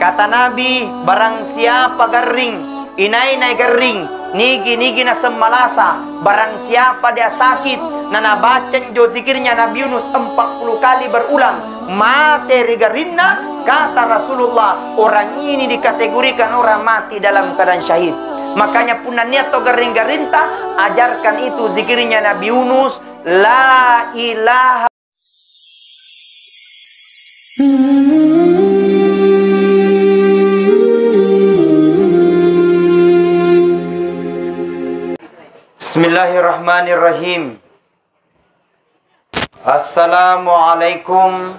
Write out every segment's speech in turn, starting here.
Kata Nabi, barang siapa gering, inai gering, nigi na semalasa, barang siapa dia sakit, nana baca jo zikirnya Nabi Yunus 40 kali berulang, mate rigarinna, kata Rasulullah, orang ini dikategorikan orang mati dalam keadaan syahid. Makanya punan niat to garing-garinta, ajarkan itu zikirnya Nabi Yunus, la ilaha. Bismillahirrahmanirrahim. Assalamualaikum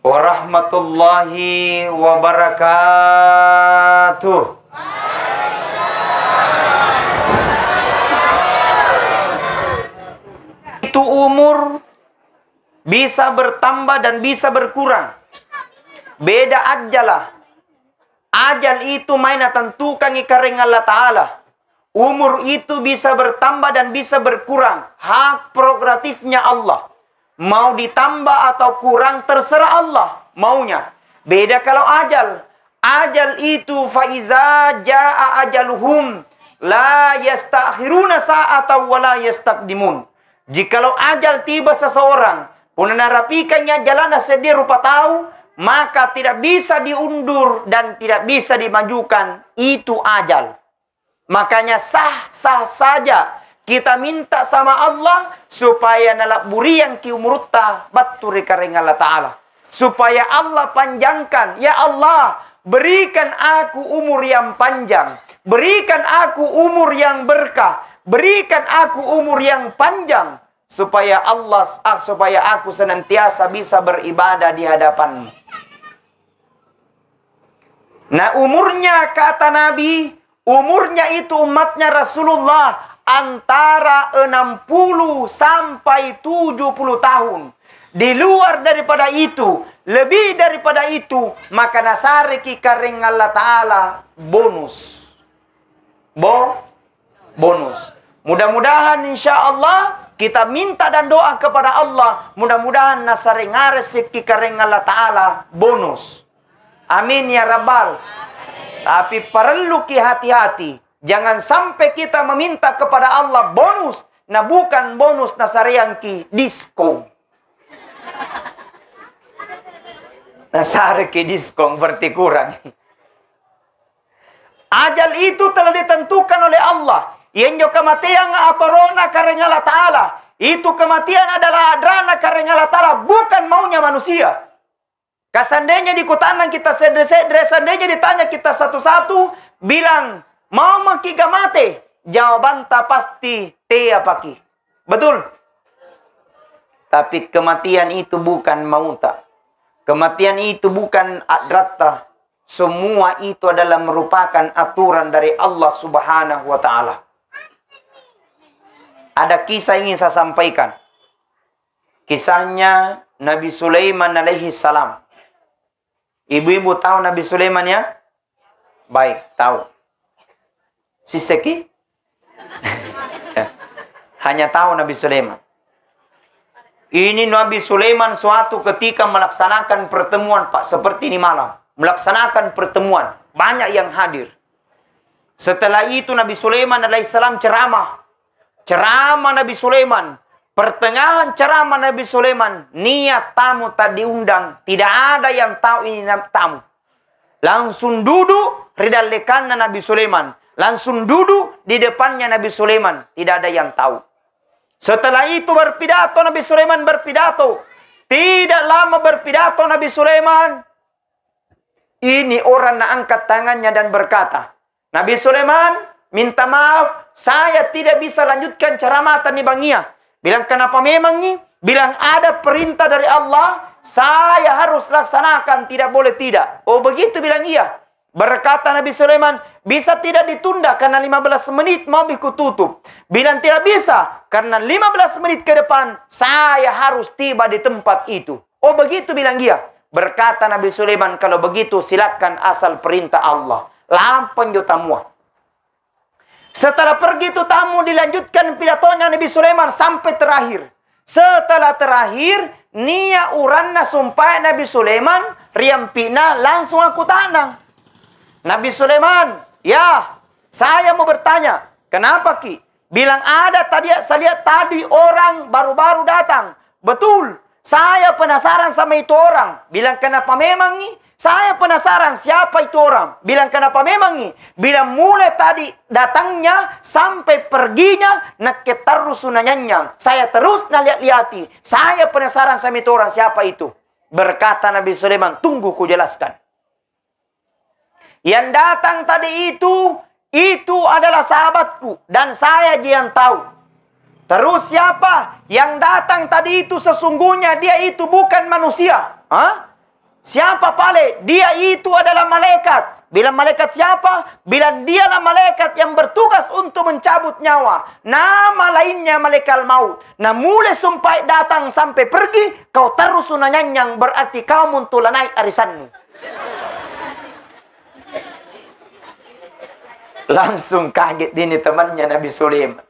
warahmatullahi wabarakatuh. Itu umur bisa bertambah dan bisa berkurang. Beda ajalah. Ajal itu mainan tentukan ikareng Allah Ta'ala. Umur itu bisa bertambah dan bisa berkurang. Hak prerogatifnya Allah. Mau ditambah atau kurang terserah Allah maunya. Beda kalau ajal. Ajal itu faiza jaa ajaluhum la yastakhiruna sa'atan wa la yastaqdimun. Jikalau ajal tiba seseorang, pun narapikannya jalan sedia rupa tahu, maka tidak bisa diundur dan tidak bisa dimajukan. Itu ajal. Makanya sah-sah saja kita minta sama Allah supaya nalak buriang ki umurta baturi kareng Allah Ta'ala. Supaya Allah panjangkan. Ya Allah, berikan aku umur yang panjang. Berikan aku umur yang berkah. Berikan aku umur yang panjang. Supaya supaya aku senantiasa bisa beribadah di hadapan-Mu. Nah, umurnya kata Nabi, umurnya itu umatnya Rasulullah antara 60 sampai 70 tahun. Di luar daripada itu, lebih daripada itu, maka nasariki kareng Allah Ta'ala bonus. Bonus. Mudah-mudahan insya Allah kita minta dan doa kepada Allah. Mudah-mudahan nasarengare rezeki kareng Allah Ta'ala bonus. Amin ya Rabbal. Tapi perlu ki hati-hati. Jangan sampai kita meminta kepada Allah bonus. Nah bukan bonus nasariang ki diskon. Nasari ki diskon berarti kurang. Ajal itu telah ditentukan oleh Allah. Yang kematian atorona karena Allah Ta'ala. Itu kematian adalah adrana karena Allah Ta'ala. Bukan maunya manusia. Kasandainya di kutanan kita sedre-sedre, seandainya ditanya kita satu-satu, bilang, mau maki gamate? Jawaban tak pasti, te apaki. Betul? Tapi kematian itu bukan mauta. Kematian itu bukan adrata. Semua itu adalah merupakan aturan dari Allah Subhanahu wa Ta'ala. Ada kisah ingin saya sampaikan. Kisahnya Nabi Sulaiman alaihi salam. Ibu-ibu tahu Nabi Sulaiman ya? Baik, tahu. Siseki? Hanya tahu Nabi Sulaiman. Ini Nabi Sulaiman suatu ketika melaksanakan pertemuan, Pak. Seperti ini malam. Melaksanakan pertemuan. Banyak yang hadir. Setelah itu Nabi Sulaiman alaihissalam ceramah. Ceramah Nabi Sulaiman. Pertengahan ceramah Nabi Sulaiman, niat tamu tak diundang. Tidak ada yang tahu ini tamu. Langsung duduk, ridalekannya Nabi Sulaiman. Langsung duduk di depannya Nabi Sulaiman. Tidak ada yang tahu. Setelah itu berpidato, Nabi Sulaiman berpidato. Tidak lama berpidato Nabi Sulaiman. Ini orang nak angkat tangannya dan berkata, Nabi Sulaiman, minta maaf, saya tidak bisa lanjutkan ceramah tani bangia. Bilang, kenapa memang nih? Bilang, ada perintah dari Allah, saya harus laksanakan, tidak boleh tidak. Oh begitu, bilang iya. Berkata Nabi Sulaiman, bisa tidak ditunda karena 15 menit mau aku tutup. Bilang tidak bisa, karena 15 menit ke depan, saya harus tiba di tempat itu. Oh begitu, bilang iya. Berkata Nabi Sulaiman, kalau begitu silakan asal perintah Allah. Lampan jo tamu. Setelah pergi itu tamu, dilanjutkan pidatonya Nabi Sulaiman sampai terakhir. Setelah terakhir, niya uranna sumpah Nabi Sulaiman, riampina, langsung aku tanang. Nabi Sulaiman, ya, saya mau bertanya, kenapa Ki? Bilang ada tadi, saya lihat tadi orang baru-baru datang. Betul, saya penasaran sama itu orang. Bilang kenapa memang nih? Saya penasaran siapa itu orang. Bilang kenapa memang nih? Bilang mulai tadi datangnya sampai perginya nak terus nanyanya. Saya terus ngeliat-liati. Saya penasaran sama itu orang, siapa itu? Berkata Nabi Sulaiman, tunggu ku jelaskan. Yang datang tadi itu adalah sahabatku dan saya yang tahu. Terus siapa? Yang datang tadi itu sesungguhnya dia itu bukan manusia. Hah? Siapa pale? Dia itu adalah malaikat. Bilang malaikat siapa? Bilang dialah malaikat yang bertugas untuk mencabut nyawa. Nama lainnya malaikat maut. Nah mulai sampai datang sampai pergi, kau terus nanyanyang berarti kau muntulah naik arisanmu. Langsung kaget ini temannya Nabi Sulaiman.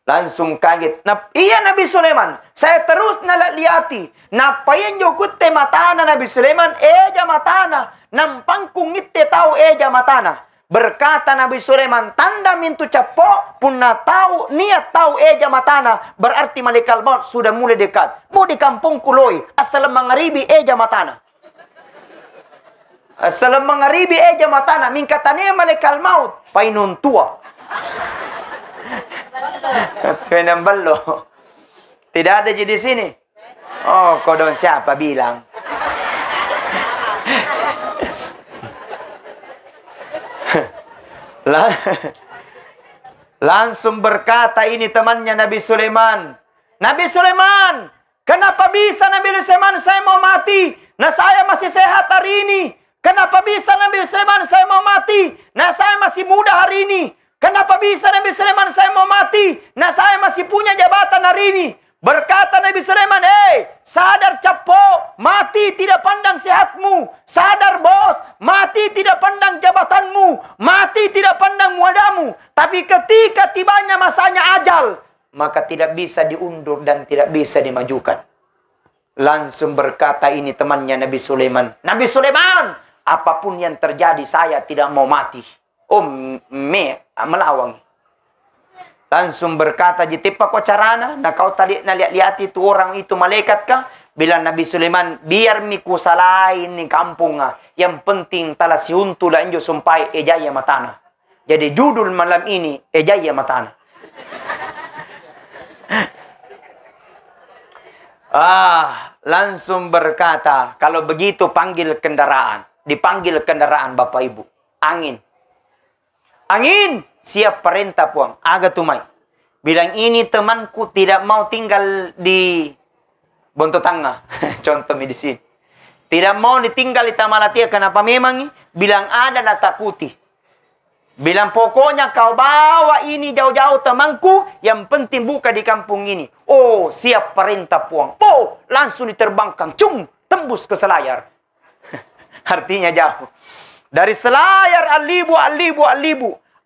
Langsung kaget. Nah, iya Nabi Sulaiman. Saya terus nalaliati. Napain jokut te matana Nabi Sulaiman. Eja matana. Nampang kungit te tahu eja matana. Berkata Nabi Sulaiman. Tanda mintu capo. Punna tahu. Niat tahu eja matana. Berarti malaikat maut sudah mulai dekat. Mau di kampung kuloi. Asal mangaribi eja matana. Asal mangaribi eja matana. Mingkatane malaikat maut. Painun tua. Tuan lo. Tidak ada di sini. Oh, kodon siapa bilang? Langsung berkata ini temannya Nabi Sulaiman. Nabi Sulaiman, kenapa bisa Nabi Sulaiman saya mau mati? Nah saya masih sehat hari ini. Kenapa bisa Nabi Sulaiman saya mau mati? Nah saya masih muda hari ini. Kenapa bisa Nabi Sulaiman saya mau mati? Nah saya masih punya jabatan hari ini. Berkata Nabi Sulaiman, sadar capo, mati tidak pandang sehatmu. Sadar bos, mati tidak pandang jabatanmu. Mati tidak pandang muadamu. Tapi ketika tibanya masanya ajal, maka tidak bisa diundur dan tidak bisa dimajukan. Langsung berkata ini temannya Nabi Sulaiman. Nabi Sulaiman, apapun yang terjadi saya tidak mau mati. Melawang. Langsung berkata, jitipa ko carana, na kau tadi nalihat itu orang itu malaikat kah? Bilang Nabi Sulaiman, biar miku salain ni kampung yang penting tala siuntula injo sumpai ejaya matana. Jadi judul malam ini ejaya matana. Langsung berkata, kalau begitu panggil kendaraan. Dipanggil kendaraan Bapak Ibu. Angin. Angin, siap perintah puang. Aga tumai. Bilang ini temanku tidak mau tinggal di Bontotanga. Contoh di sini. Tidak mau ditinggal di Tamalatia. Kenapa memang? Bilang ada na takuti. Bilang pokoknya kau bawa ini jauh-jauh temanku. Yang penting buka di kampung ini. Oh siap perintah puang. Oh langsung diterbangkan. Cung tembus ke Selayar. Artinya jauh. Dari Selayar alibu.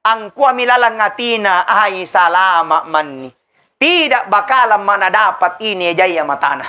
Angku amilalang ngatina ay salama manni. Tidak bakalan mana dapat ini jaya matana.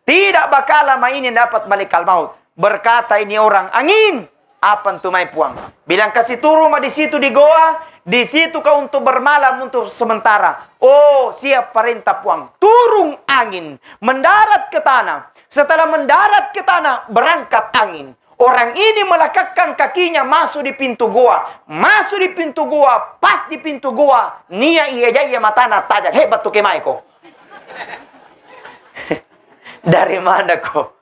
Tidak bakalan ini dapat balik maut. Berkata ini orang angin. Apa tumai puang? Bilang kasih turun di situ di goa. Di situ kau untuk bermalam untuk sementara. Oh siap perintah puang. Turun angin. Mendarat ke tanah. Setelah mendarat ke tanah berangkat angin. Orang ini melekatkan kakinya masuk di pintu goa. Masuk di pintu goa. Pas di pintu goa. Nia iya jaya matana tajak. Hebat tuh kemai ko. Dari mana ko?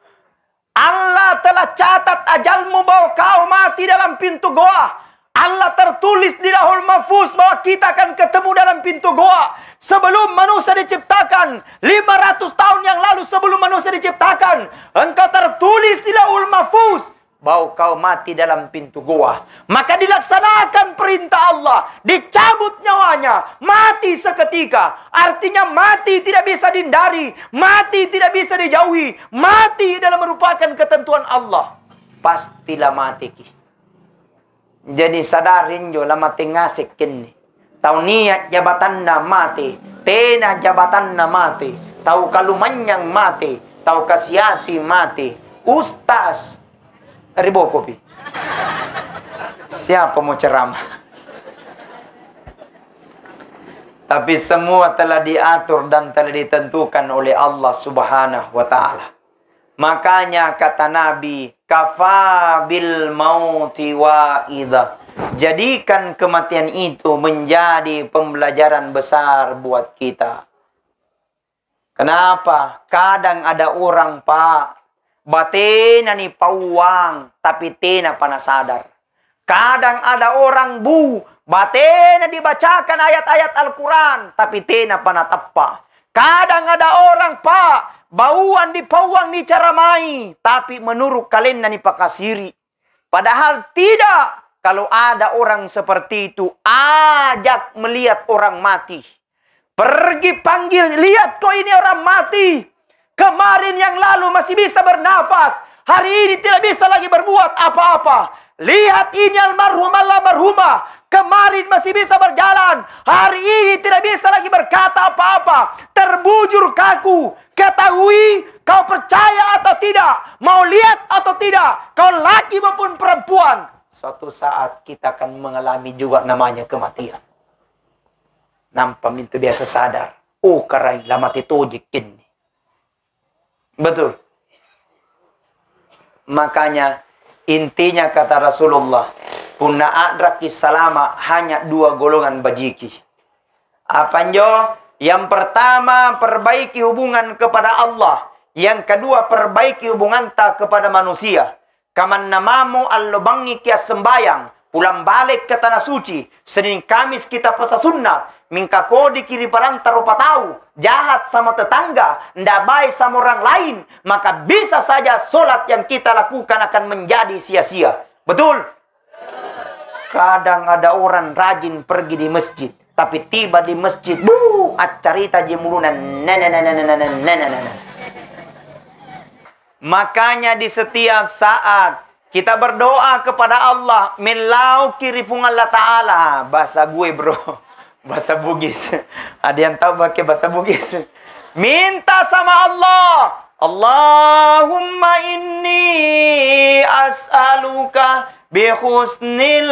Allah telah catat ajalmu bahwa kau mati dalam pintu goa. Allah tertulis di Lauhul Mahfuz bahwa kita akan ketemu dalam pintu goa. Sebelum manusia diciptakan. 500 tahun yang lalu sebelum manusia diciptakan. Engkau tertulis di Lauhul Mahfuz bahwa kau mati dalam pintu goa. Maka dilaksanakan perintah Allah. Dicabut nyawanya. Mati seketika. Artinya mati tidak bisa dihindari. Mati tidak bisa dijauhi. Mati adalah merupakan ketentuan Allah. Pastilah mati. Jadi sadarin jo lama tengasik kini. Tahu niat jabatan na mati. Tena jabatan na mati. Tahu kalumanyang mati. Tahu kasiasi mati. Ustaz Dari bawa kopi. Siapa mau ceramah? Tapi semua telah diatur dan telah ditentukan oleh Allah Subhanahu wa ta'ala. Makanya kata Nabi, kafa bil mauti wa'idha. Jadikan kematian itu menjadi pembelajaran besar buat kita. Kenapa? Kadang ada orang, Pak, batena ni pawang, tapi tena pana sadar. Kadang ada orang, Bu, batena dibacakan ayat-ayat Al-Quran, tapi tena pana tappa. Kadang ada orang, Pak, bauan di pawang ni caramai, tapi menurut kalian ni pakasiri. Padahal tidak. Kalau ada orang seperti itu, ajak melihat orang mati. Pergi panggil, lihat kok ini orang mati. Kemarin yang lalu masih bisa bernafas. Hari ini tidak bisa lagi berbuat apa-apa. Lihat ini almarhumah. Kemarin masih bisa berjalan. Hari ini tidak bisa lagi berkata apa-apa. Terbujur kaku. Ketahui kau percaya atau tidak. Mau lihat atau tidak. Kau laki maupun perempuan. Suatu saat kita akan mengalami juga namanya kematian. Nampak minta biasa sadar. Oh karai lah mati tojikin. Betul. Makanya intinya kata Rasulullah, punna adraki salama hanya 2 golongan bajiki. Apa njo? Yang pertama perbaiki hubungan kepada Allah. Yang kedua perbaiki hubungan tak kepada manusia. Kaman namamu allobangi kia sembayang. Pulang balik ke tanah suci. Senin Kamis kita puasa sunnah. Mingka kodi kiri parang tarupa tahu. Jahat sama tetangga. Ndak baik sama orang lain. Maka bisa saja solat yang kita lakukan akan menjadi sia-sia. Betul? Kadang ada orang rajin pergi di masjid. Tapi tiba di masjid. Acarita jemulunan. Makanya di setiap saat kita berdoa kepada Allah, melau kiri pung Allah Ta'ala. Bahasa gue bro, bahasa Bugis. Ada yang tahu pakai bahasa Bugis? Minta sama Allah. Allahumma inni as'aluka bihusnil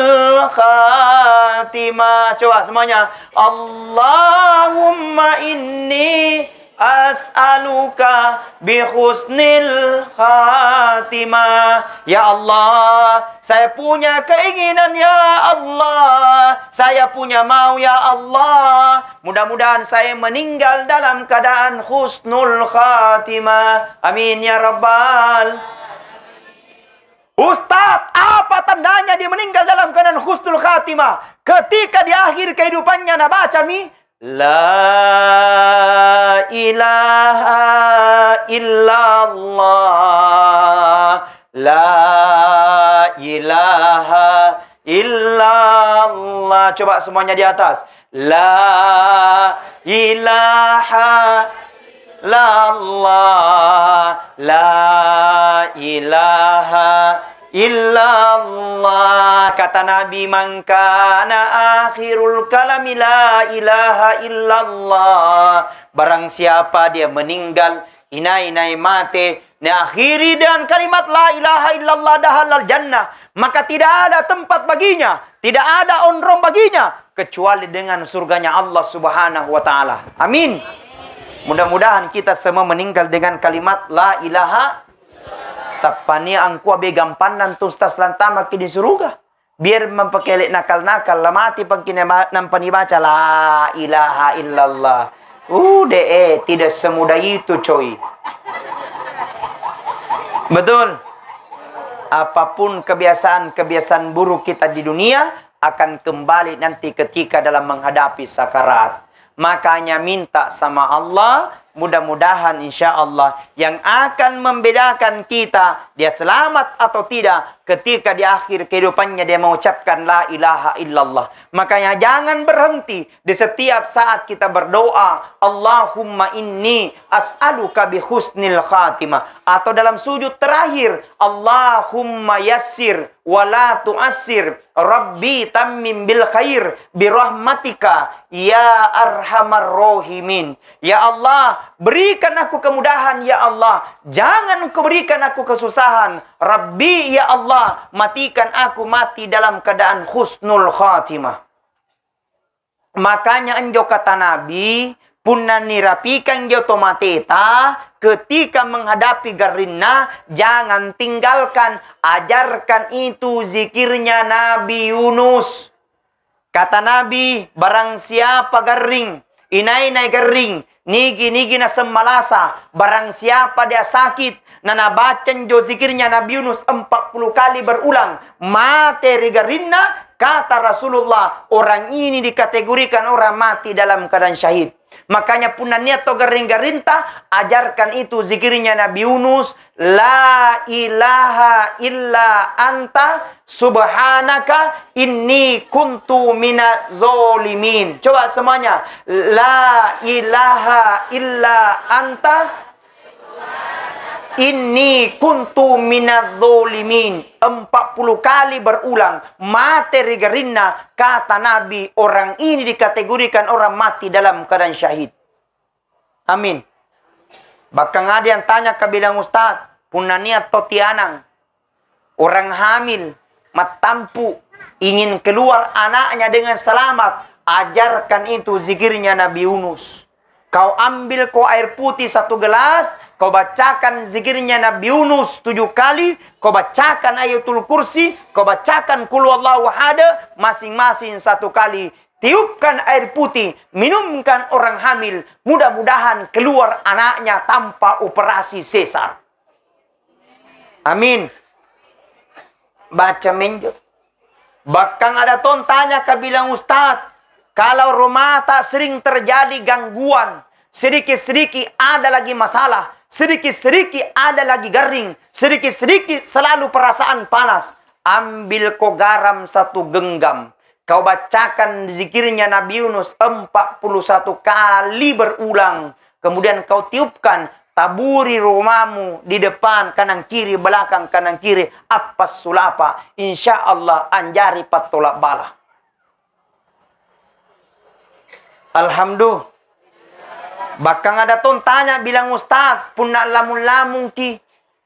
khatimah. Coba semuanya. Allahumma inni as'aluka bihusnil khatimah. Ya Allah, saya punya keinginan ya Allah. Saya punya mau ya Allah. Mudah-mudahan saya meninggal dalam keadaan husnul khatimah. Amin ya Rabbal. Ustaz, apa tandanya dia meninggal dalam keadaan husnul khatimah? Ketika di akhir kehidupannya baca La ilaha illallah. La ilaha illallah. Coba semuanya di atas. La ilaha illallah. La ilaha illallah. Kata Nabi, man kana akhirul kalami la ilaha illallah. Barang siapa dia meninggal inai mate akhiri dengan kalimat la ilaha illallah dahalal jannah, maka tidak ada tempat baginya, tidak ada ondrong baginya kecuali dengan surganya Allah Subhanahu wa taala. Amin. Mudah-mudahan kita semua meninggal dengan kalimat la ilaha. Tapani angku abe gampanan tustas lantama ki di surga. Biar mempakelek nakal-nakal lamati pangkina nampani baca la ilaha illallah. Tidak semudah itu coy. Betul. Apapun kebiasaan buruk kita di dunia akan kembali nanti ketika dalam menghadapi sakarat. Makanya minta sama Allah, mudah-mudahan insya Allah yang akan membedakan kita dia selamat atau tidak ketika di akhir kehidupannya dia mengucapkan la ilaha illallah. Makanya jangan berhenti di setiap saat kita berdoa, Allahumma inni as'aluka bi husnil khatimah, atau dalam sujud terakhir, Allahumma yassir wa la tu'assir, Rabbi tammim bil khair bi rahmatika ya arhamar rahimin. Ya Allah, Allah, berikan aku kemudahan ya Allah. Jangan Engkau berikan aku kesusahan. Rabbi ya Allah, matikan aku mati dalam keadaan husnul khatimah. Makanya enjo kata Nabi, punna nirapikan joto mateta, ketika menghadapi garinna, jangan tinggalkan, ajarkan itu zikirnya Nabi Yunus. Kata Nabi, barang siapa garing, inai-inai garing, nigi-nigi na semalasa, barang siapa dia sakit, nana bacan jo zikirnya Nabi Yunus 40 kali berulang, materi garinna, kata Rasulullah, orang ini dikategorikan orang mati dalam keadaan syahid. Makanya punna niat to garing-garinta, ajarkan itu zikirnya Nabi Yunus, la ilaha illa anta subhanaka inni kuntu minaz zolimin. Coba semuanya, la ilaha illa anta inni kuntu minaz zolimin. 40 kali berulang, materi garinna, kata Nabi, orang ini dikategorikan orang mati dalam keadaan syahid. Amin. Bahkan ada yang tanya ke bilang Ustaz, punna niat totianang, orang hamil, matampu, ingin keluar anaknya dengan selamat, ajarkan itu zikirnya Nabi Yunus. Kau ambil air putih 1 gelas, kau bacakan zikirnya Nabi Yunus 7 kali, kau bacakan ayatul kursi, kau bacakan qul huwallahu ahad, masing-masing 1 kali. Tiupkan air putih, minumkan orang hamil, mudah-mudahan keluar anaknya tanpa operasi sesar. Amin. Baca menjo. Bahkan ada ton tanya ke bilang Ustaz, kalau rumah tak sering terjadi gangguan, sedikit-sedikit ada lagi masalah, sedikit-sedikit ada lagi garing, sedikit-sedikit selalu perasaan panas. Ambil kau garam 1 genggam. Kau bacakan zikirnya Nabi Yunus 41 kali berulang. Kemudian kau tiupkan, taburi rumahmu di depan, kanan kiri, belakang, kanan kiri. Apa sulapa. Insya Allah anjari patolak bala. Alhamdulillah. Bahkan ada ton tanya bilang Ustaz, punna lamun-lamun ki,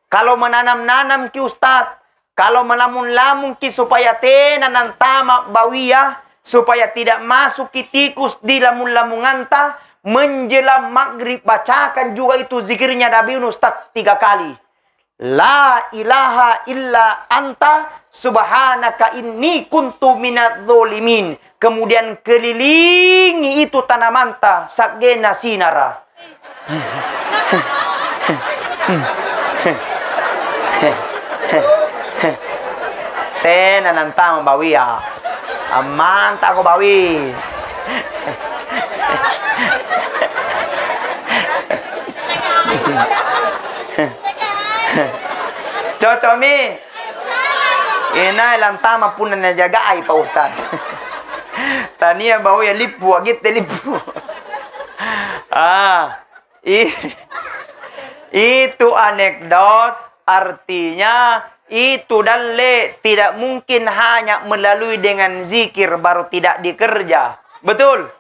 kalau menanam-nanam ki Ustaz, kalau melamun-lamun ki supaya tenanan tamak bawiyah, supaya tidak masuk ki tikus di lamun-lamungan ta, menjelang maghrib bacakan juga itu zikirnya Nabi Yunus 3 kali. La ilaha illa anta subhanaka inni kuntu minadz zolimin. Kemudian kelilingi itu tanaman ta sakgena sinara. Tenanan tama bawi ya. Aman tak ko bawi. Cocok mi. Inay lang tama pun na jagai pa Ustaz. Tania bau ya lipu agit lipu. Itu anekdot, artinya itu dalle tidak mungkin hanya melalui dengan zikir baru tidak dikerja. Betul?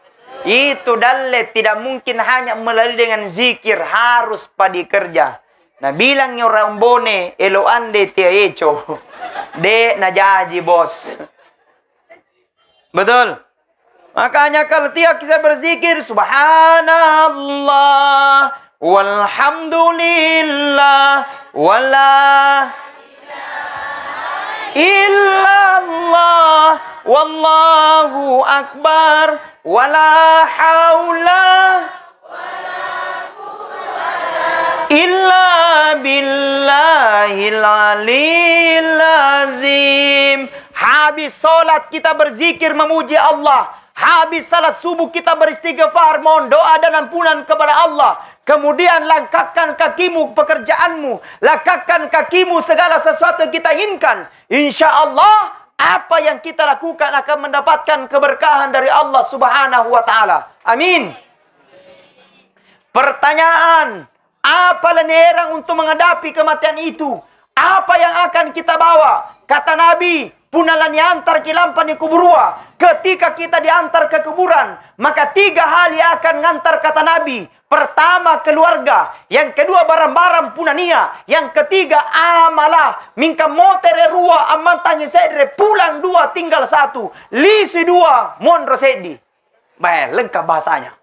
Itu dalle tidak mungkin hanya melalui dengan zikir, harus pada kerja. Nah bilangnya orang bone elo ande tia echo de najaji bos. Betul? Makanya kalau tiap kita berzikir subhanallah walhamdulillah wala illallah wallahu akbar wala haula illa billahil aliyil azim. Habis solat kita berzikir memuji Allah. Habis salat subuh kita beristighfar, mohon doa dan ampunan kepada Allah. Kemudian langkahkan kakimu pekerjaanmu, langkahkan kakimu segala sesuatu yang kita inginkan. Insya Allah apa yang kita lakukan akan mendapatkan keberkahan dari Allah Subhanahu wa taala. Amin. Pertanyaan, apa lereng untuk menghadapi kematian itu? Apa yang akan kita bawa? Kata Nabi, punalan diantar kilampan di kuburua. Ketika kita diantar ke kuburan, maka 3 hal yang akan ngantar kata Nabi. Pertama keluarga, yang kedua barang-barang punania, yang ketiga amalah. Mingka motere rua amantanya sedre pulang 2 tinggal 1, lisi 2 monro sedi. Baik, lengkap bahasanya.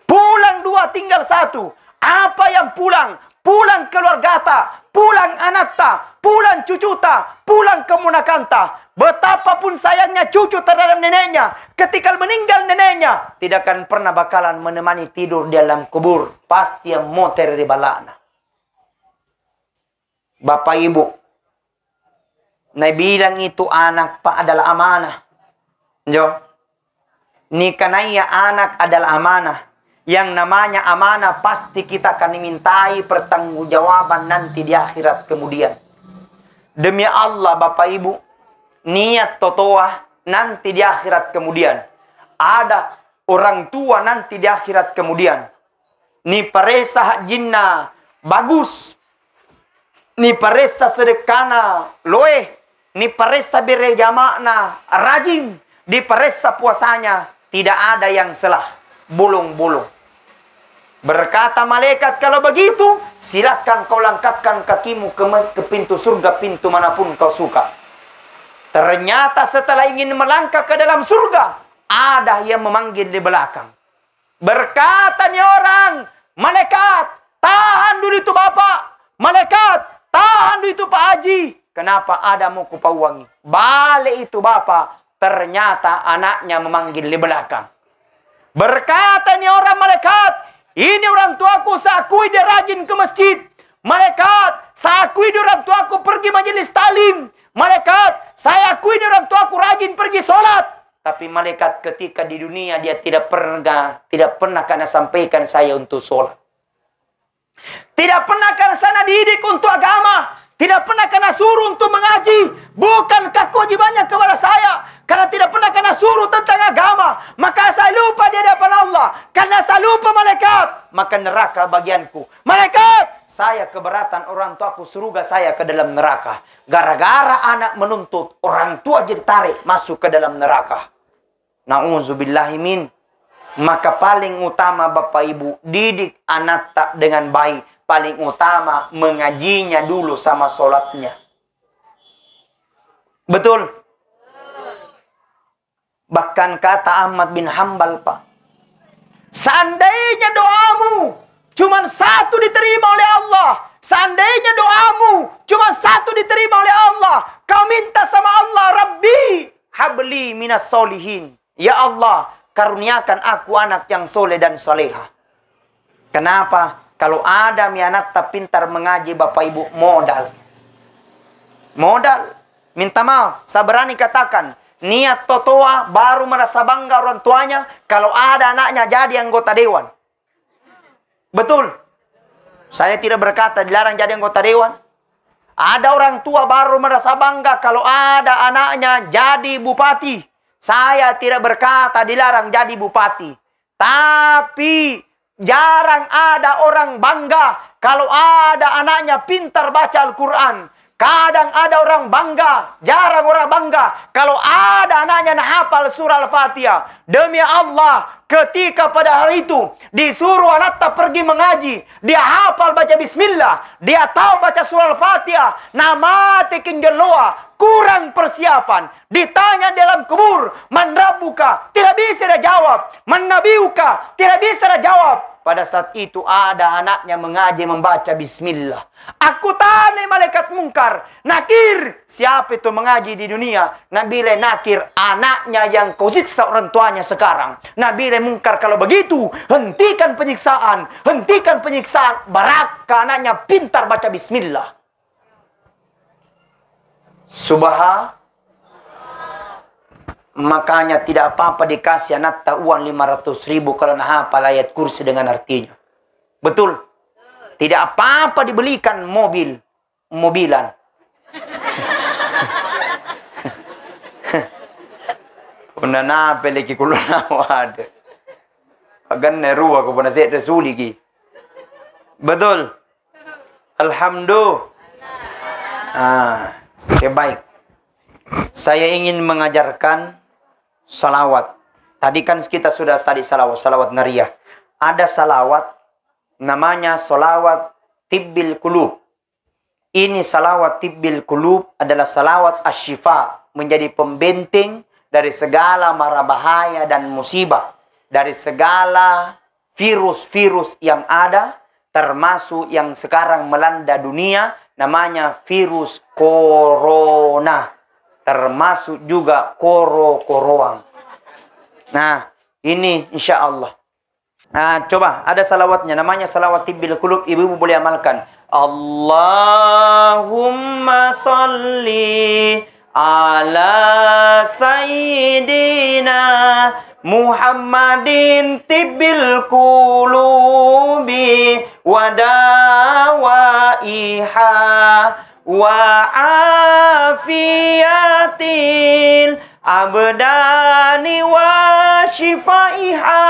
Pulang 2 tinggal 1. Apa yang pulang? Pulang keluarga ta, pulang anak ta, pulang cucu ta, pulang kemunakanta. Betapapun sayangnya cucu terhadap neneknya, ketika meninggal neneknya, tidak akan pernah bakalan menemani tidur di dalam kubur. Pasti yang moter di balana. Bapak Ibu, Nabi bilang itu anak pak adalah amanah. Jo, nikanaya anak adalah amanah. Yang namanya amanah pasti kita akan dimintai pertanggungjawaban nanti di akhirat kemudian. Demi Allah Bapak Ibu, niat totoah nanti di akhirat kemudian. Ada orang tua nanti di akhirat kemudian. Ni paresa hak jinna bagus. Ni paresa sedekana loeh. Ni paresa bere jamakna rajin. Di paresa puasanya tidak ada yang salah. Bolong-bolong. Berkata malaikat, kalau begitu silakan kau langkahkan kakimu ke pintu surga, pintu manapun kau suka. Ternyata setelah ingin melangkah ke dalam surga, ada yang memanggil di belakang. Berkata nih orang, malaikat, tahan dulu itu bapak. Malaikat, tahan dulu itu Pak Haji. Kenapa ada mau kupauangi? Balik itu bapak. Ternyata anaknya memanggil di belakang. Berkata nih orang malaikat, ini orang tuaku, saya akui dia rajin ke masjid. Malaikat, saya akui dia orang tuaku pergi majelis talim. Malaikat, saya akui dia orang tuaku rajin pergi sholat. Tapi malaikat ketika di dunia dia tidak pernah karena sampaikan saya untuk sholat. Tidak pernah karena sana didik untuk agama. Tidak pernah karena suruh untuk mengaji. Bukankah kewajibannya kepada saya? Karena tidak pernah karena suruh tentang agama. Maka saya lupa di hadapan Allah. Karena saya lupa malaikat. Maka neraka bagianku. Malaikat, saya keberatan orang tuaku surga saya ke dalam neraka. Gara-gara anak menuntut, orang tua jadi tarik masuk ke dalam neraka. Na'udzubillahimin. Maka paling utama Bapak Ibu, didik anak tak dengan baik. Paling utama mengajinya dulu sama sholatnya. Betul? Bahkan kata Ahmad bin Hanbal, Pak, seandainya doamu cuma 1 diterima oleh Allah, seandainya doamu cuma 1 diterima oleh Allah, kau minta sama Allah, Rabbi habli minas solihin, ya Allah karuniakan aku anak yang soleh dan soleha. Kenapa? Kalau ada anak tak pintar mengaji Bapak Ibu, modal. Modal. Minta maaf, saya berani katakan, niat totoa baru merasa bangga orang tuanya kalau ada anaknya jadi anggota dewan. Betul. Saya tidak berkata dilarang jadi anggota dewan. Ada orang tua baru merasa bangga kalau ada anaknya jadi bupati. Saya tidak berkata dilarang jadi bupati. Tapi jarang ada orang bangga kalau ada anaknya pintar baca Al-Quran. Kadang ada orang bangga, jarang orang bangga kalau ada anaknya hafal surah Al-Fatihah. Demi Allah, ketika pada hari itu disuruh anak tak pergi mengaji, dia hafal baca bismillah, dia tahu baca surah Al-Fatihah, nama tekin jeloa, kurang persiapan. Ditanya dalam kubur, man rabbuka, tidak bisa dia jawab. Man nabiuka, tidak bisa dia jawab. Pada saat itu ada anaknya mengaji membaca bismillah. Aku tanya malaikat mungkar, nakir, siapa itu mengaji di dunia? Nabi nakir, anaknya yang kau siksa orang tuanya sekarang. Nabi mungkar, kalau begitu hentikan penyiksaan, hentikan penyiksaan. Baraka anaknya pintar baca bismillah. Subhanallah. Makanya tidak apa-apa dikasih anak tak uang 500.000 kalau nak hafal ayat kursi dengan artinya. Betul? Tidak apa-apa dibelikan mobilan. Una na peleki kuluna wade. Agan neru aku pernah set rasuli ki. Betul? Alhamdulillah. Okay, baik. Saya ingin mengajarkan salawat. Tadi kan kita sudah salawat nariyah. Ada salawat namanya salawat tibbil qulub. Ini salawat tibbil qulub adalah salawat asyifa, menjadi pembenteng dari segala mara bahaya dan musibah, dari segala virus-virus yang ada, termasuk yang sekarang melanda dunia namanya virus corona, termasuk juga koro-koroang. Nah, ini insya Allah. Nah, coba ada salawatnya namanya salawat tibbil qulub. Ibu-ibu boleh amalkan. Allahumma salli ala sayyidina Muhammadin tibbil qulubi wa dawaiha wa afiyatil abdani wa shifaiha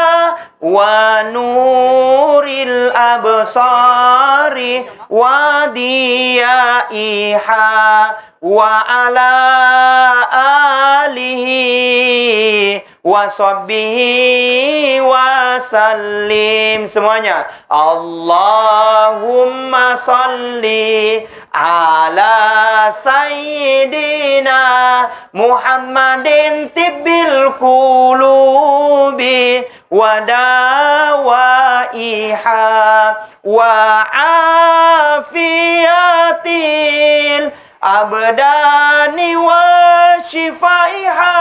wa nuril absari wa diyaiha wa ala alihi wa sahbihi wa sallim. Semuanya. Allahumma salli ala sayyidina Muhammadin tibbil qulubi wa dawaiha wa afiyatil abdani wa shifaiha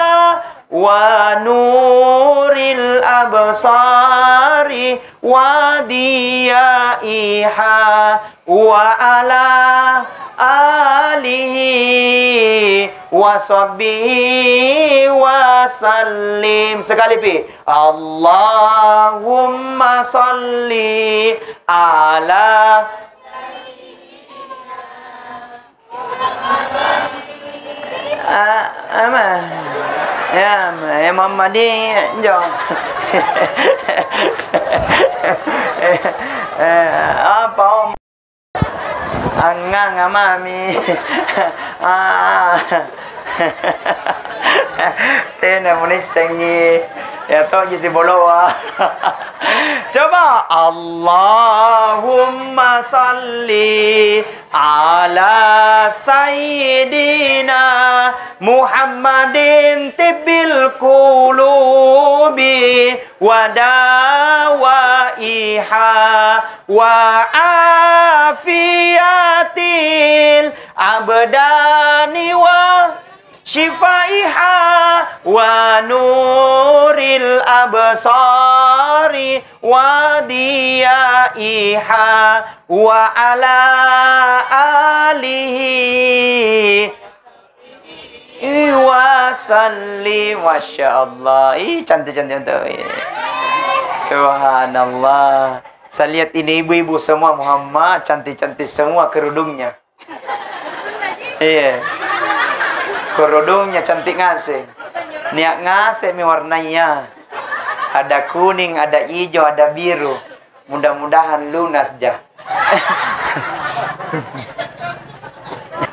wa nuril absari wa diyaiha wa ala alihi wa sahbihi wa sallim. Sekali pi. Allahumma salli ala ya Muhammadin jom. Apa om angang mami tena munisengi ya toh si boloa. Coba Allahumma salli ala sayyidina Muhammadin tibbil qulubi wa dawaiha wa afiyatil abdani wa shifaiha wa nuril absari wa diyaiha wa ala alihi wa sallim. Masya Allah. Cantik-cantik untuk subhanallah. Saya lihat ini ibu-ibu semua Muhammad, cantik-cantik semua kerudungnya. Iya. Kerudungnya cantik ngasih. Niat ngasih warnanya. Ada kuning, ada hijau, ada biru. Mudah-mudahan lunas jah.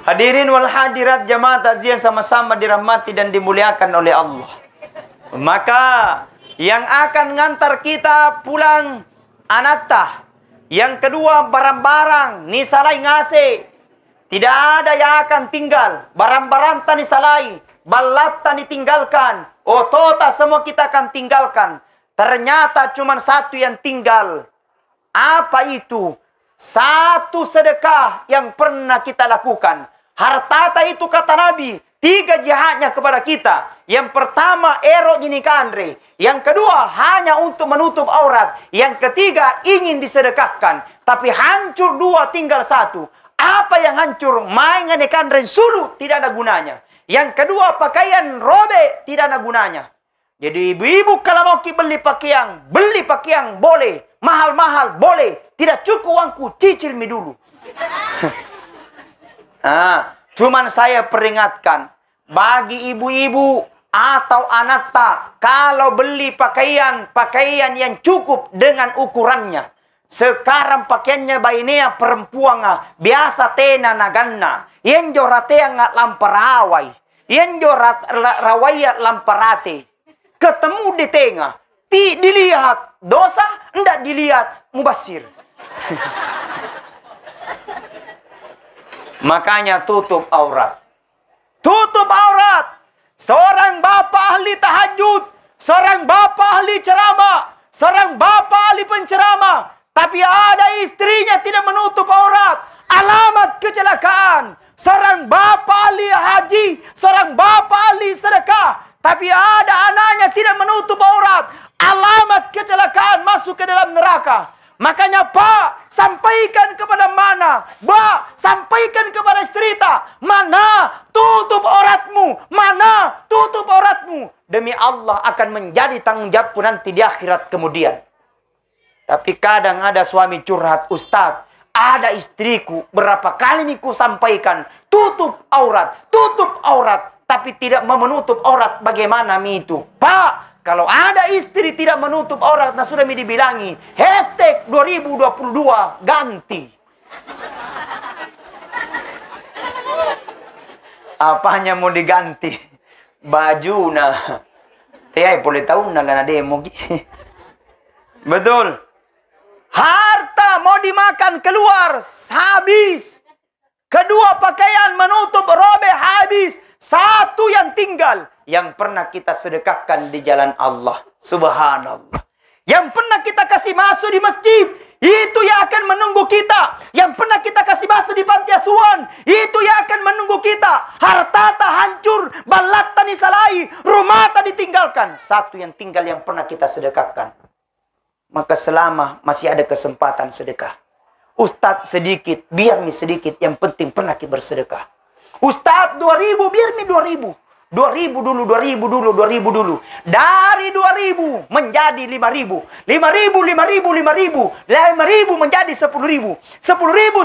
Hadirin wal hadirat jamaah takziah sama-sama dirahmati dan dimuliakan oleh Allah. Maka yang akan ngantar kita pulang anatah. Yang kedua barang-barang nisalai ngasih. Tidak ada yang akan tinggal. Barang-barang tani salai. Balat tani tinggalkan. Otota semua kita akan tinggalkan. Ternyata cuma satu yang tinggal. Apa itu? Satu sedekah yang pernah kita lakukan. Hartata itu kata Nabi. 3 jihadnya kepada kita. Yang pertama erok jini kandre. Yang kedua hanya untuk menutup aurat. Yang ketiga ingin disedekahkan. Tapi hancur 2 tinggal 1. Apa yang hancur? Mainan ikan sulu tidak ada gunanya. Yang kedua pakaian robek tidak ada gunanya. Jadi ibu-ibu kalau mau beli pakaian boleh. Mahal-mahal boleh. Tidak cukup uangku, cicil mi dulu. Cuman saya peringatkan. Bagi ibu-ibu atau anak tak. Kalau beli pakaian yang cukup dengan ukurannya. Sekarang pakaiannya bainea perempuan biasa tena naganna. Yang joratea nggak lamperawai. Yenjo rawaya lamparate. Ketemu di tengah. Dilihat dosa, enggak dilihat mubasir. Makanya tutup aurat. Tutup aurat. Seorang bapak ahli tahajud, seorang bapak ahli ceramah, seorang bapak ahli penceramah, tapi ada istrinya tidak menutup aurat. Alamat kecelakaan. Seorang bapak ahli haji, seorang bapak ahli sedekah, tapi ada anaknya tidak menutup aurat. Alamat kecelakaan, masuk ke dalam neraka. Makanya Pak, sampaikan kepada mana? Mbak, sampaikan kepada istrita. Mana? Tutup auratmu. Mana? Tutup auratmu. Demi Allah akan menjadi tanggung jawabku nanti di akhirat kemudian. Tapi kadang ada suami curhat, Ustadz, ada istriku, berapa kali ku sampaikan, tutup aurat, tapi tidak mau menutup aurat. Bagaimana itu? Pak, kalau ada istri tidak menutup aurat, nah sudah dibilangi, hashtag 2022 ganti. Apanya mau diganti? Baju nah. Tiap boleh tahu nah lana demo. Betul. Harta mau dimakan keluar, habis. Kedua pakaian menutup robe habis. Satu yang tinggal, yang pernah kita sedekahkan di jalan Allah. Subhanallah. Yang pernah kita kasih masuk di masjid, itu yang akan menunggu kita. Yang pernah kita kasih masuk di panti asuhan, itu yang akan menunggu kita. Harta tak hancur, balat tak disalai, rumah tak ditinggalkan. Satu yang tinggal yang pernah kita sedekahkan. Maka selama masih ada kesempatan sedekah. Ustadz sedikit, biar nih sedikit, yang penting pernah kita bersedekah. Ustadz 2000, biar nih 2000. 2000 dulu. Dari 2000 menjadi 5000. 5000 menjadi 10.000. 10.000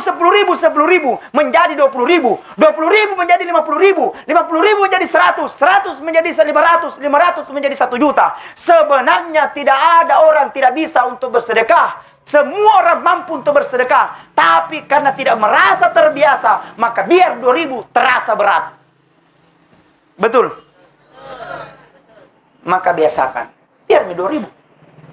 menjadi 20.000. 20.000 menjadi 50.000. 50.000 menjadi 100. 100 menjadi 500. 500 menjadi 1 juta. Sebenarnya tidak ada orang tidak bisa untuk bersedekah. Semua orang mampu untuk bersedekah. Tapi karena tidak merasa terbiasa, maka biar 2000 terasa berat. Betul? Maka biasakan. Biar 2000.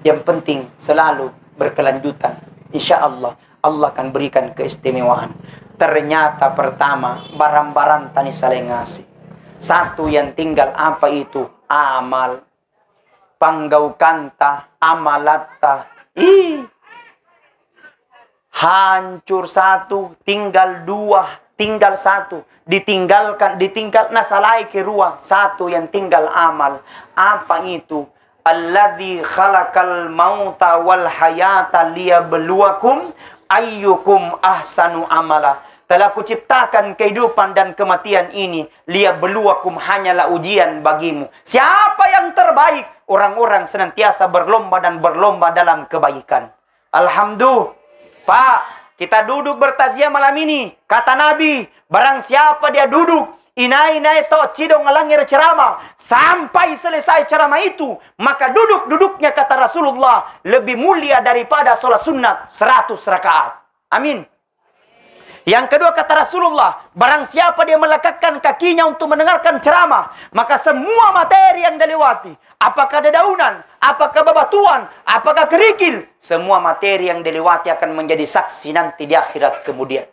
Yang penting selalu berkelanjutan. Insya Allah, Allah akan berikan keistimewaan. Ternyata pertama, barang-barang tani saling ngasih. Satu yang tinggal apa itu? Amal. Panggaukanta, amalatta. Hancur satu, tinggal dua, tinggal satu. Ditinggal nasalai ke ruang. Satu yang tinggal amal. Apa itu? Alladzi khalaqal mauta wal hayata liyabluwakum ayyukum ahsanu amala. Telah kuciptakan kehidupan dan kematian ini. Liyabluwakum, hanyalah ujian bagimu. Siapa yang terbaik? Orang-orang senantiasa berlomba dan berlomba dalam kebaikan. Alhamdulillah. Pak, kita duduk bertaziah malam ini. Kata Nabi, barang siapa dia duduk, inai-inai to cidong ngalangir ceramah, sampai selesai ceramah itu, maka duduknya kata Rasulullah lebih mulia daripada sholat sunat 100 rakaat. Amin. Yang kedua kata Rasulullah, barang siapa dia melekatkan kakinya untuk mendengarkan ceramah, maka semua materi yang dilewati, apakah dedaunan, apakah bebatuan, apakah kerikil, semua materi yang dilewati akan menjadi saksi nanti di akhirat kemudian.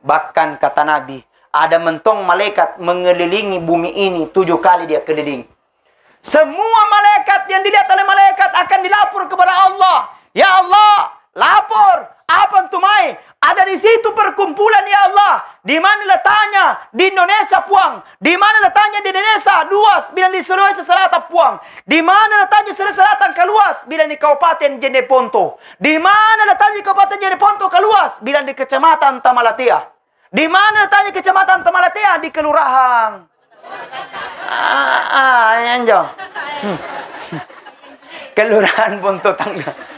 Bahkan kata Nabi, ada mentong malaikat mengelilingi bumi ini 7 kali dia keliling. Semua malaikat yang dilihat oleh malaikat akan dilapor kepada Allah. Ya Allah, lapor. Apa entumai? Ada di situ perkumpulan ya Allah. Di mana letaknya? Di Indonesia puang. Di mana letaknya di Indonesia? Luas. Bila di Sulawesi Selatan puang. Di mana letaknya Sulawesi Selatan keluas? Bila di Kabupaten Jeneponto. Di mana letaknya Kabupaten Jeneponto keluas? Bila di Kecamatan Tamalatea. Di mana letaknya Kecamatan Tamalatea? Di Kelurahan. Anjo. Kelurahan Ponto Tangga.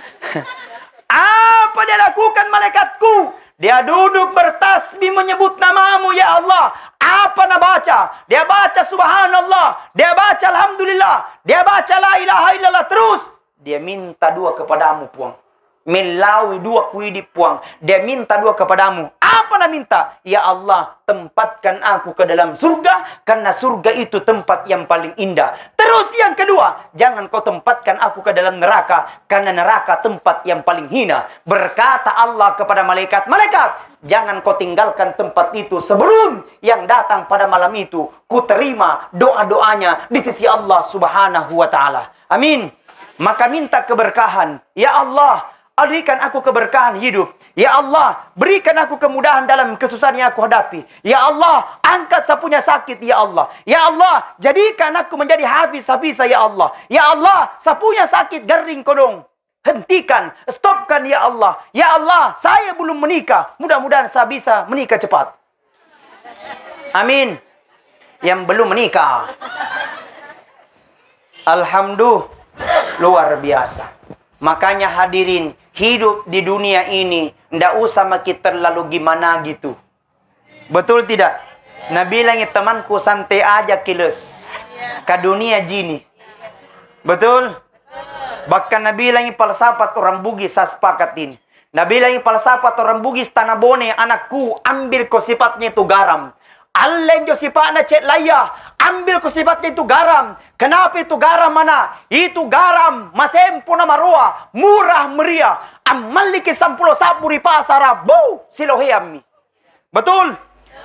Apa dia lakukan malaikatku? Dia duduk bertasbih menyebut namamu ya Allah. Apa nak baca? Dia baca subhanallah. Dia baca alhamdulillah. Dia baca la ilaha illallah. Terus dia minta dua kepadamu puang. Melawi dua kuidip puang. Dia minta dua kepadamu. Apa nak minta, ya Allah, tempatkan aku ke dalam surga, karena surga itu tempat yang paling indah. Terus yang kedua, jangan kau tempatkan aku ke dalam neraka, karena neraka tempat yang paling hina. Berkata Allah kepada malaikat, malaikat, jangan kau tinggalkan tempat itu sebelum yang datang pada malam itu ku terima doa-doanya di sisi Allah Subhanahu wa taala. Amin. Maka minta keberkahan, ya Allah, berikan aku keberkahan hidup. Ya Allah, berikan aku kemudahan dalam kesusahan yang aku hadapi. Ya Allah, angkat sapunya sakit, ya Allah. Ya Allah, jadikan aku menjadi hafiz-hafiz, ya Allah. Ya Allah, sapunya sakit garing kodong. Hentikan, stopkan, ya Allah. Ya Allah, saya belum menikah. Mudah-mudahan saya bisa menikah cepat. Amin. Yang belum menikah, alhamdulillah, luar biasa. Makanya hadirin, hidup di dunia ini ndak usah makin terlalu gimana gitu. Betul tidak? Nabi bilang, temanku santai aja kiles. Ke dunia jini. Betul? Bahkan Nabi bilang, falsafat orang Bugis saya sepakatin. Nabi bilang, falsafat orang Bugis tanah bone, anakku, ambil kau sifatnya itu garam. Allen jo sifatnya cek layah, ambil kau sifatnya itu garam. Kenapa itu garam mana? Itu garam masempo na marua, murah meriah. Amaliki 10 sapuri pasara, bu siloheami. Betul?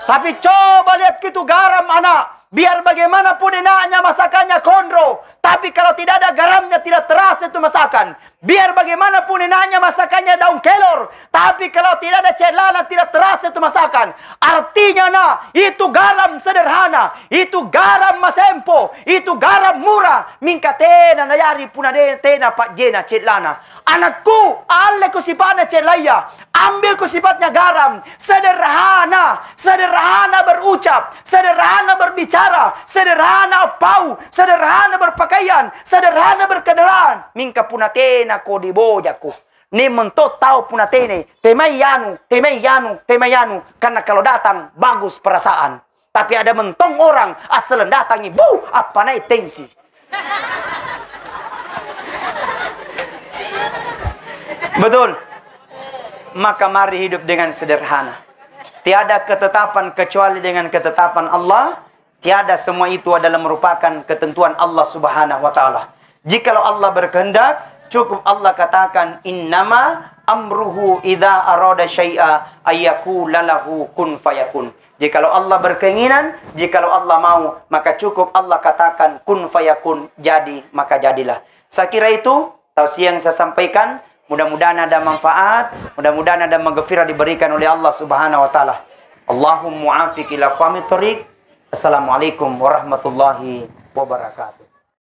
Tapi coba lihat itu garam anak. Biar bagaimanapun enaknya masakannya kondro, tapi kalau tidak ada garamnya tidak terasa itu masakan. Biar bagaimanapun enaknya masakannya daun kelor, tapi kalau tidak ada celana tidak terasa itu masakan. Artinya nah, itu garam sederhana, itu garam masempo, itu garam murah. Mingka tena nayari puna tena pak jena celana. Anakku, ale ko sifatnya celaya, ambil ko sifatnya garam. Sederhana, sederhana berucap, sederhana berbicara, sederhana pau, sederhana berpakaian, sederhana berkendaraan. Mingka puna tena ko di bojaku. Ni mentot tahu puna tene, temayanu, temayanu, temayanu. Karena kalau datang bagus perasaan. Tapi ada mentong orang asal datangi, bu, apa naik tensi. Betul. Maka mari hidup dengan sederhana. Tiada ketetapan kecuali dengan ketetapan Allah. Tiada semua itu adalah merupakan ketentuan Allah Subhanahu wa taala. Jikalau Allah berkehendak, cukup Allah katakan innama amruhu idza arada syai'a ayyakula lahu kun fayakun. Jikalau Allah berkeinginan, jikalau Allah mau, maka cukup Allah katakan kun fayakun, jadi maka jadilah. Saya kira itu tausiah yang saya sampaikan. Mudah-mudahan ada manfaat, mudah-mudahan ada maghfirah diberikan oleh Allah Subhanahu wa taala. Allahumma mu'afiq ila qawmit thoriq. Assalamualaikum warahmatullahi wabarakatuh.